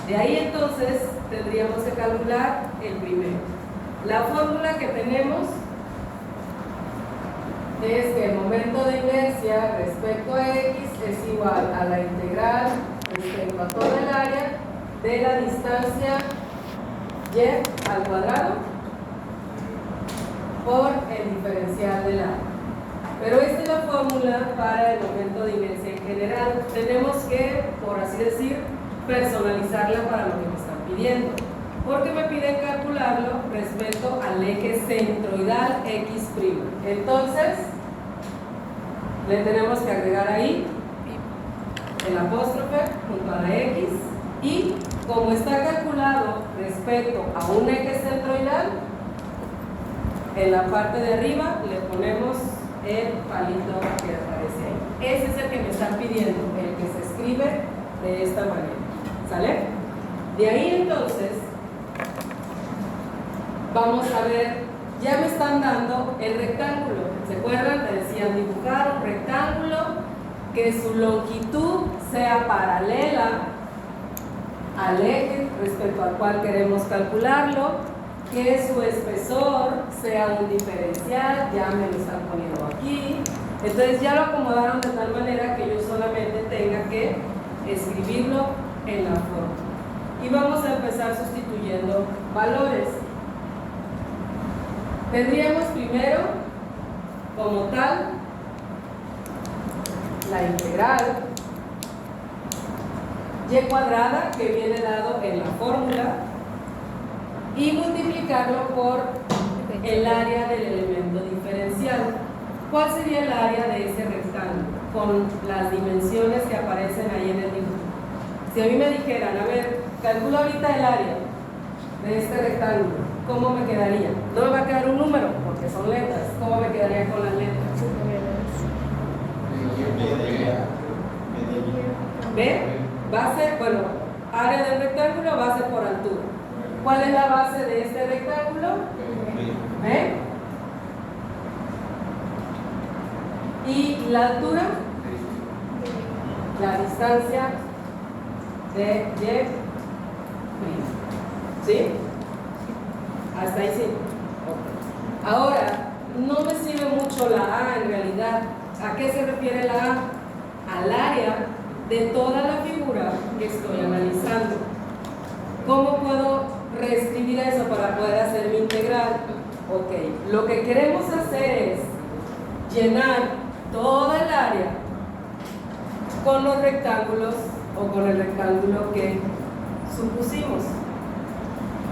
De ahí entonces tendríamos que calcular el primero. La fórmula que tenemos es que el momento de inercia respecto a X es igual a la integral respecto a toda el área de la distancia Y al cuadrado por el diferencial del área. Pero esta es la fórmula para el momento de inercia en general. Tenemos que, por así decir, personalizarla para lo que me están pidiendo, porque me piden calcularlo respecto al eje centroidal X'. Entonces, le tenemos que agregar ahí el apóstrofe junto a la X, y como está calculado respecto a un eje centroidal, en la parte de arriba le ponemos el palito que aparece ahí. Ese es el que me están pidiendo, el que se escribe de esta manera. ¿Sale? De ahí entonces vamos a ver, ya me están dando el rectángulo. ¿Se acuerdan? Me decían dibujar un rectángulo que su longitud sea paralela al eje respecto al cual queremos calcularlo, que su espesor sea un diferencial, ya me lo están poniendo aquí. Entonces ya lo acomodaron de tal manera que yo solamente tenga que escribirlo en la forma. Y vamos a empezar sustituyendo valores. Tendríamos primero, como tal, la integral y cuadrada que viene dado en la fórmula, y multiplicarlo por el área del elemento diferencial. ¿Cuál sería el área de ese rectángulo? Con las dimensiones que aparecen ahí en el dibujo. Si a mí me dijeran, a ver, calcula ahorita el área de este rectángulo, ¿cómo me quedaría? No me va a quedar un número, porque son letras. ¿Cómo me quedaría con las letras? ¿Ve? Base, bueno, área del rectángulo, base por altura. ¿Cuál es la base de este rectángulo? ¿Eh? ¿Y la altura? La distancia de Y'. ¿Sí? Hasta ahí sí. Okay. Ahora, no me sirve mucho la A en realidad. ¿A qué se refiere la A? Al área de toda la figura que estoy analizando. ¿Cómo puedo reescribir eso para poder hacer mi integral? Ok, lo que queremos hacer es llenar toda el área con los rectángulos o con el rectángulo que supusimos.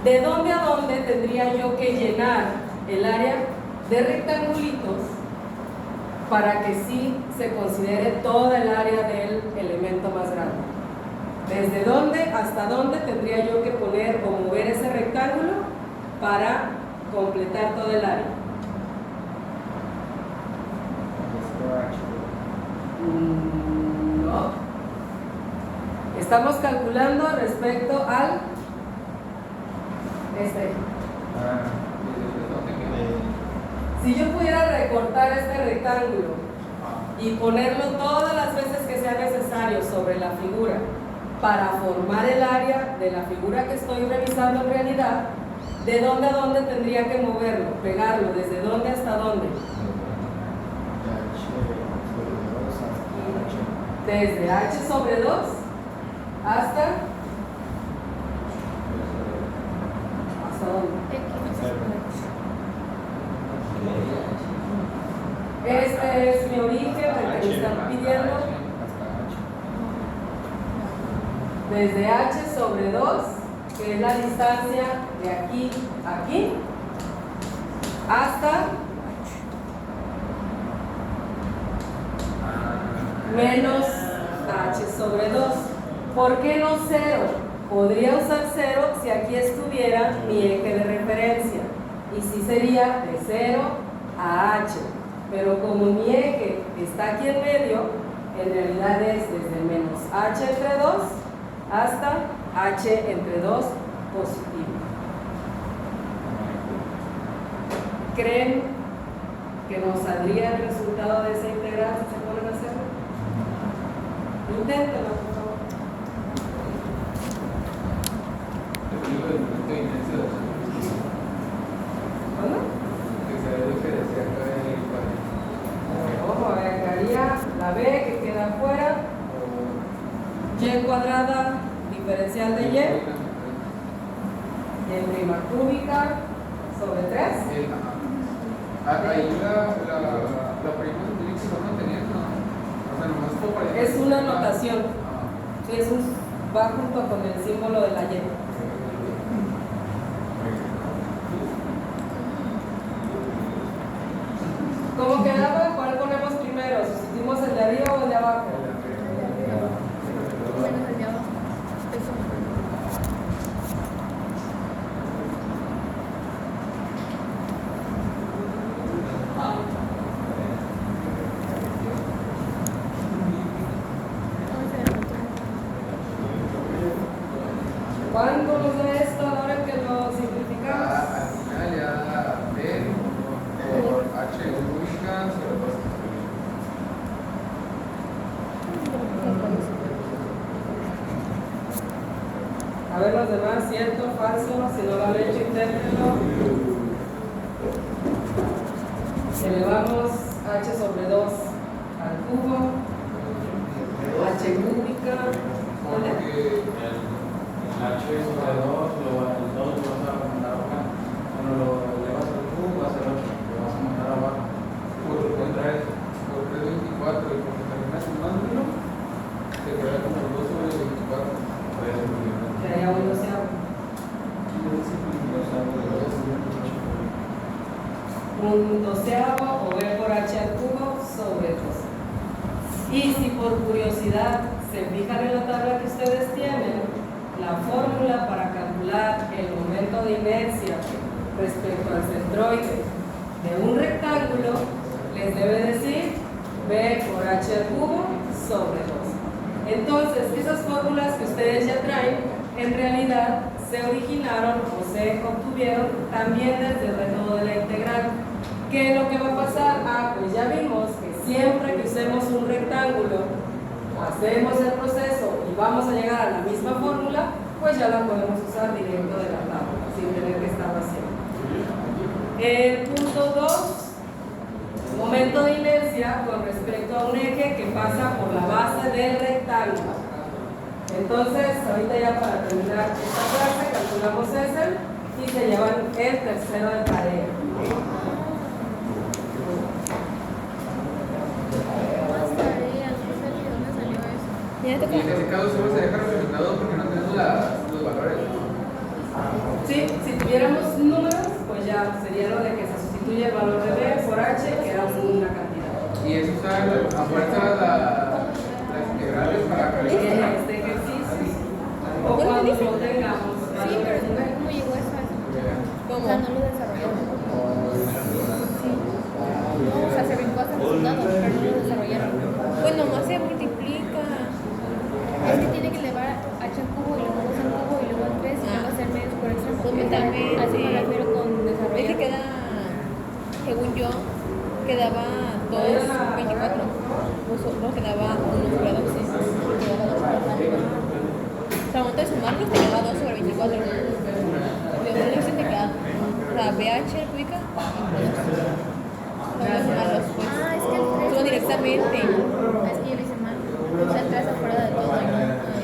¿De dónde a dónde tendría yo que llenar el área de rectangulitos para que sí se considere toda el área del elemento más grande? ¿Desde dónde hasta dónde tendría yo que poner o mover ese rectángulo para completar todo el área? No. Estamos calculando respecto al si yo pudiera recortar este rectángulo y ponerlo todas las veces que sea necesario sobre la figura para formar el área de la figura que estoy revisando en realidad, ¿de dónde a dónde tendría que moverlo? Pegarlo, ¿desde dónde hasta dónde? Desde h sobre 2 hasta dónde? Este es mi origen, el que me están pidiendo. Desde h sobre 2, que es la distancia de aquí a aquí, hasta menos h sobre 2. ¿Por qué no 0? Podría usar 0 si aquí estuviera mi eje de referencia, y sí sería de 0 a h, pero como mi eje está aquí en medio, en realidad es desde menos h entre 2 hasta h entre 2 positivo. ¿Creen que nos saldría el resultado de esa integral si se ponen a hacerlo? Inténtenlo, por favor. y cuadrada diferencial de y en prima cúbica sobre 3. Ahí la prima tiene que estar manteniendo, o sea, nomás como para... Es una notación. Sí, va junto con el símbolo de la y. ¿Cómo quedaba? ¿Cuál ponemos primero? ¿Sustituimos el de arriba o el de abajo? El de abajo. ¿Cuánto nos da esto ahora que lo simplificamos? Al final ya D por H cúbica sobre 2. A ver los demás, cierto, falso, si no lo han hecho, inténtenlo. Elevamos H sobre 2 al cubo, H cúbica, ¿vale? Porque el H sobre 2 el 2 lo vas a mandar acá. Cuando lo elevas al cubo va a ser 8, lo vas a mandar abajo. Por 3, por 3, 24, y porque terminas sumándolo, te queda como 2 sobre 24. Que haya un doceavo. Un doceavo o B por H al cubo sobre 2. Y si por curiosidad se fijan en la tabla que ustedes tienen, la fórmula para calcular el momento de inercia respecto al centroide de un rectángulo les debe decir B por H al cubo sobre 2. Entonces, esas fórmulas que ustedes ya traen, en realidad se originaron o se obtuvieron también desde el método de la integral. ¿Qué es lo que va a pasar? Pues ya vimos que siempre que usemos un rectángulo, hacemos el proceso y vamos a llegar a la misma fórmula, pues ya la podemos usar directo de la tabla, sin tener que estarlo haciendo. El punto 2, momento de inercia con respecto a un eje que pasa por la base del rectángulo. Entonces, ahorita ya para terminar esta clase, calculamos ese y se llevan el tercero de tarea. Ya te Y en ese caso solo se deja representado porque no tenemos los valores. Sí, si tuviéramos números, pues ya sería lo de que se sustituye el valor de B por H, que era una cantidad. Y eso usar a fuerza las integrales para En calcular. este ejercicio, o cuando lo tengamos. Sí, pero ¿cómo llegó eso a eso? O sea, no lo desarrollaron. Sí. No, o sea, se brincó hasta el resultado, pero no lo desarrollaron. Pues nomás se multiplica. Es que tiene que elevar H al cubo y luego 2 al cubo y luego al 3 y luego hacer medios por extra. Totalmente. Así me refiero con desarrollar. Es que queda, según yo, quedaba 2/24. No quedaba 1 sobre 2. Sí. Quedaba 2 sobre 24. O sea, al momento de sumarlos te quedaba 2 sobre 24. Luego le te queda, o sea, BH cúbica. Vamos a sumarlos, pues. Ah, es que el 3. Subo directamente. Es que yo lo hice mal. O sea, el 3 afuera de todo.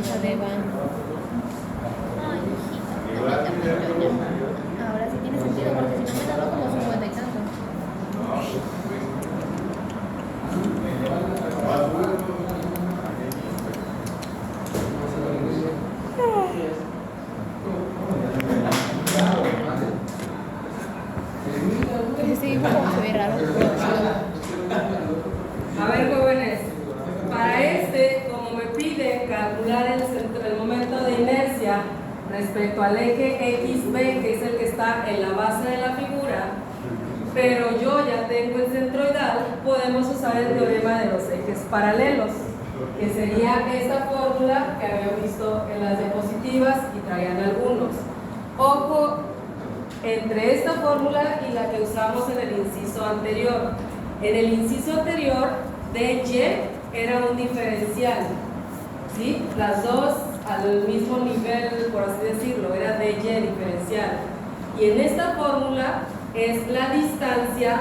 Esa de van. Ay, hijita. Ahora sí tiene sentido porque si no me daba como 50 y tanto. Pues ese dibujo como se ve raro. A ver, jóvenes, para como me pide calcular el momento de inercia respecto al eje XB, que es el que está en la base de la figura, pero yo ya tengo el centroidal, podemos usar el teorema de los ejes paralelos, que sería esta fórmula que habían visto en las diapositivas y traían algunos. Ojo entre esta fórmula y la que usamos en el inciso anterior. En el inciso anterior, dy era un diferencial, ¿sí? Las dos al mismo nivel, por así decirlo, era dy diferencial. Y en esta fórmula es la distancia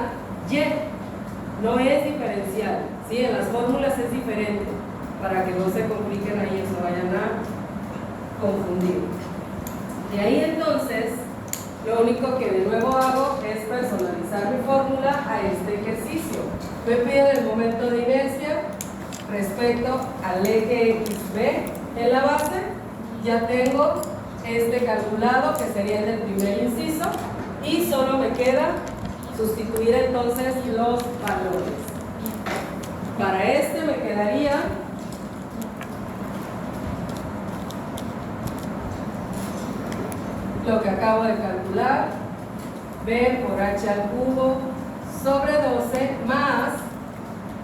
y, no es diferencial, ¿sí? En las fórmulas es diferente. para que no se compliquen ahí, no vayan a confundir. De ahí entonces, lo único que de nuevo hago es personalizar mi fórmula a este ejercicio. Me piden el momento de inercia respecto al eje XB en la base. Ya tengo este calculado, que sería el del primer inciso, y solo me queda sustituir entonces los valores. Para este me quedaría lo que acabo de calcular, B por H al cubo sobre 12 más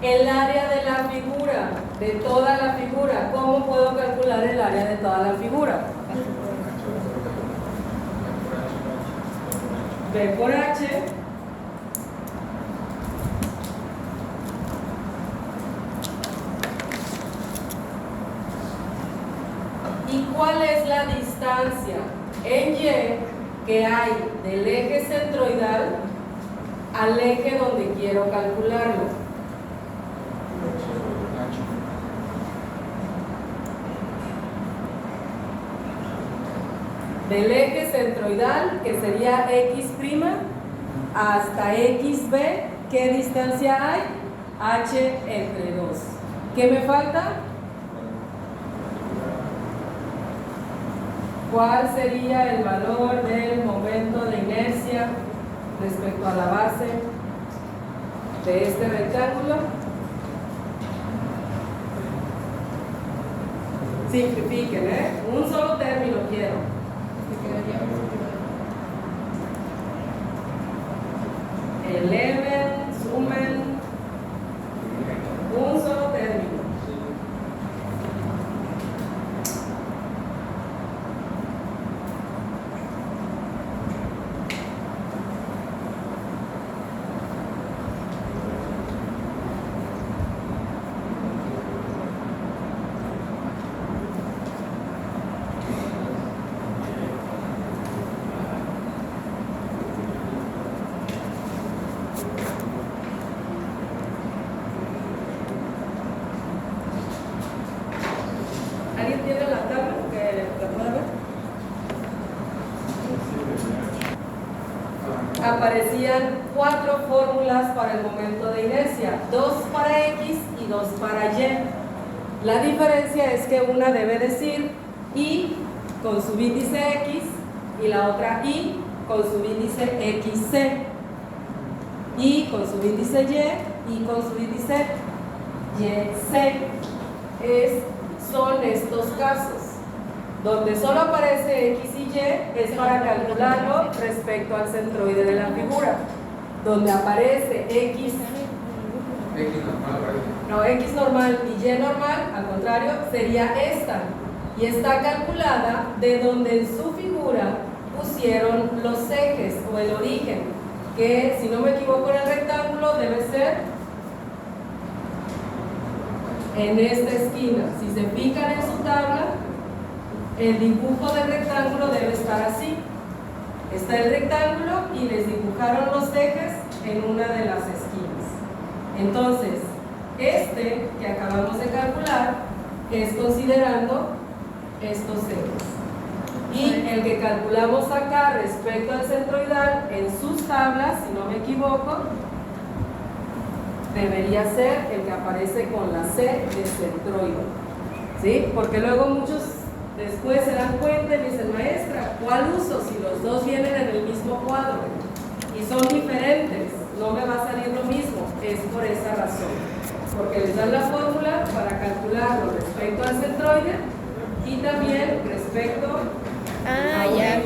el área de la figura, de toda la figura. ¿Cómo puedo calcular el área de toda la figura? B por H ¿y cuál es la distancia en Y que hay del eje centroidal al eje donde quiero calcularlo? Del eje centroidal, que sería X', hasta XB, ¿qué distancia hay? H entre 2. ¿Qué me falta? ¿Cuál sería el valor del momento de inercia respecto a la base de este rectángulo? Simplifiquen, un solo término quiero. Eleven, sumen, un solo término. ¿Alguien tiene la tabla que la pueda ver? Aparecían 4 fórmulas para el momento de inercia, 2 para X y 2 para Y. La diferencia es que una debe decir Y con su índice X y la otra Y con su índice XC. Y con su índice Y con su índice YC. Son estos casos donde solo aparece X y Y, es para calcularlo respecto al centroide de la figura. Donde aparece X normal y Y normal, al contrario, sería esta, y está calculada de donde en su figura pusieron los ejes o el origen, que si no me equivoco en el rectángulo debe ser en esta esquina. Si se fijan en su tabla, el dibujo del rectángulo debe estar así. Está el rectángulo y les dibujaron los ejes en una de las esquinas. Entonces, este que acabamos de calcular es considerando estos ejes. Y el que calculamos acá respecto al centroidal en sus tablas, si no me equivoco, debería ser el que aparece con la C de centroide, ¿sí? Porque luego muchos después se dan cuenta y dicen, maestra, ¿cuál uso si los dos vienen en el mismo cuadro y son diferentes? No me va a salir lo mismo. Es por esa razón, porque les dan la fórmula para calcularlo respecto al centroide y también respecto a ya.